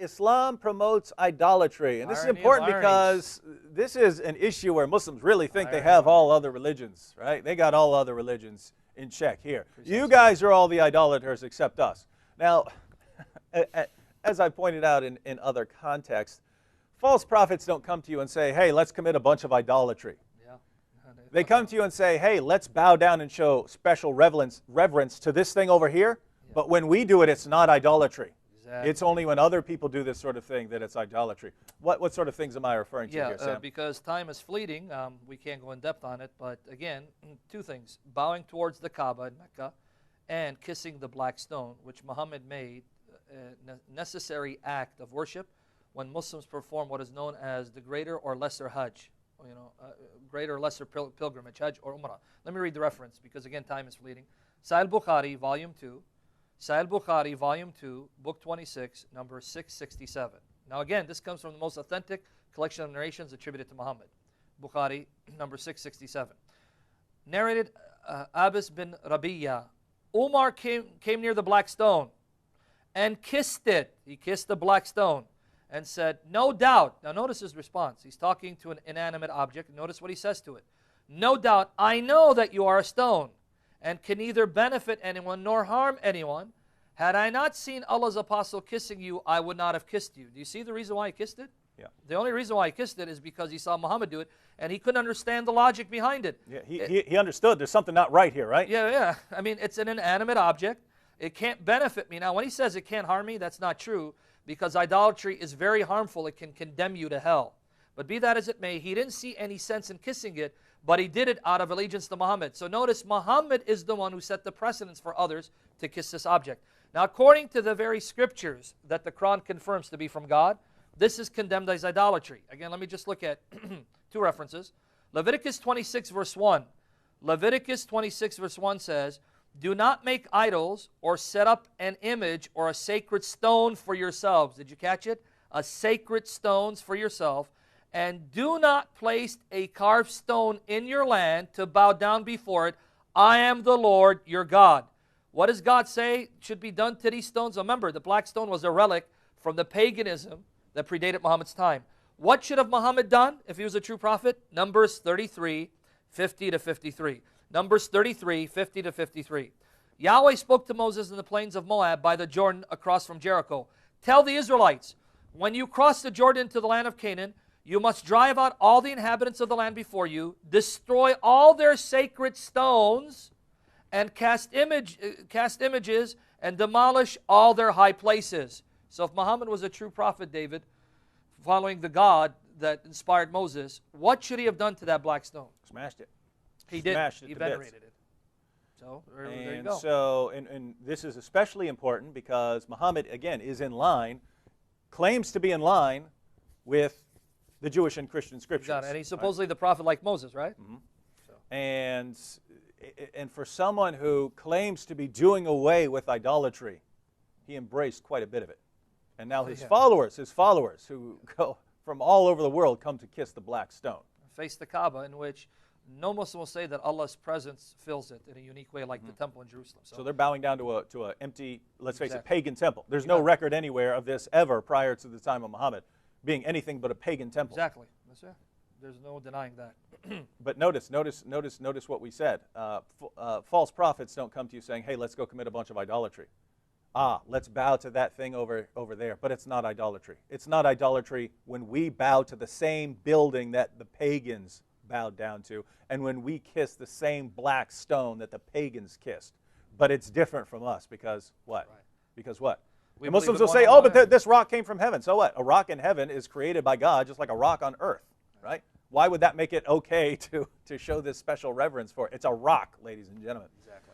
Islam promotes idolatry. And this is Irony of important ironies. because this is an issue where Muslims really think they have all other religions, right? They got all other religions in check here. You guys are all the idolaters except us. Now, as I pointed out in other contexts, false prophets don't come to you and say, hey, let's commit a bunch of idolatry. Yeah. They come to you and say, hey, let's bow down and show special reverence to this thing over here. Yeah. But when we do it, it's not idolatry. Exactly. It's only when other people do this sort of thing that it's idolatry. What sort of things am I referring to here, Sam? Because time is fleeting, we can't go in depth on it. But again, two things. Bowing towards the Kaaba in Mecca and kissing the black stone, which Muhammad made a necessary act of worship when Muslims perform what is known as the greater or lesser Hajj. Greater or lesser pilgrimage, Hajj or Umrah. Let me read the reference because, again, time is fleeting. Sahih Bukhari, Volume 2. Sahih Bukhari, Volume 2, Book 26, number 667. Now, again, this comes from the most authentic collection of narrations attributed to Muhammad. Bukhari, number 667. Narrated Abbas bin Rabi'a. Umar came near the black stone and kissed it. He kissed the black stone and said, no doubt. Now, notice his response. He's talking to an inanimate object. Notice what he says to it. No doubt, I know that you are a stone and can neither benefit anyone nor harm anyone. Had I not seen Allah's apostle kissing you, I would not have kissed you. Do you see the reason why he kissed it? Yeah. The only reason why he kissed it is because he saw Muhammad do it, and he couldn't understand the logic behind it. Yeah, he understood there's something not right here, right? Yeah. I mean, it's an inanimate object. It can't benefit me. Now, when he says it can't harm me, that's not true, because idolatry is very harmful. It can condemn you to hell. But be that as it may, he didn't see any sense in kissing it, but he did it out of allegiance to Muhammad. So notice, Muhammad is the one who set the precedence for others to kiss this object. Now, according to the very scriptures that the Quran confirms to be from God, this is condemned as idolatry. Again, let me just look at two references. Leviticus 26, verse 1. Leviticus 26, verse 1 says, do not make idols or set up an image or a sacred stone for yourselves. Did you catch it? A sacred stones for yourself. And do not place a carved stone in your land to bow down before it. I am the Lord your God. What does God say should be done to these stones? Remember, the black stone was a relic from the paganism that predated Muhammad's time. What should have Muhammad done if he was a true prophet? Numbers 33, 50 to 53. Numbers 33, 50 to 53. Yahweh spoke to Moses in the plains of Moab by the Jordan across from Jericho. Tell the Israelites, when you cross the Jordan to the land of Canaan, you must drive out all the inhabitants of the land before you, destroy all their sacred stones, and cast images and demolish all their high places. So if Muhammad was a true prophet, David, following the God that inspired Moses, what should he have done to that black stone? Smashed it. He did. Smashed it He to bits. venerated it. So there you And go. so, and this is especially important because Muhammad, again, is in line, claims to be in line with the Jewish and Christian scriptures. Exactly. And he's supposedly the prophet like Moses, right? Mm-hmm. So. And for someone who claims to be doing away with idolatry, he embraced quite a bit of it. And now his followers who go from all over the world come to kiss the black stone. Face the Kaaba, in which no Muslim will say that Allah's presence fills it in a unique way like the temple in Jerusalem. So they're bowing down to a empty, let's face it, Exactly. pagan temple. There's no record anywhere of this ever prior to the time of Muhammad being anything but a pagan temple. Exactly. That's it. There's no denying that. But notice what we said. False prophets don't come to you saying, hey, let's go commit a bunch of idolatry. Let's bow to that thing over there. But it's not idolatry. It's not idolatry when we bow to the same building that the pagans bowed down to, and when we kiss the same black stone that the pagans kissed. But it's different from us because what? Right. Because what? We The Muslims believe will in say, one oh, but God. this rock came from heaven. So what? A rock in heaven is created by God just like a rock on earth, right? Why would that make it okay to show this special reverence for it? It's a rock, ladies and gentlemen. Exactly.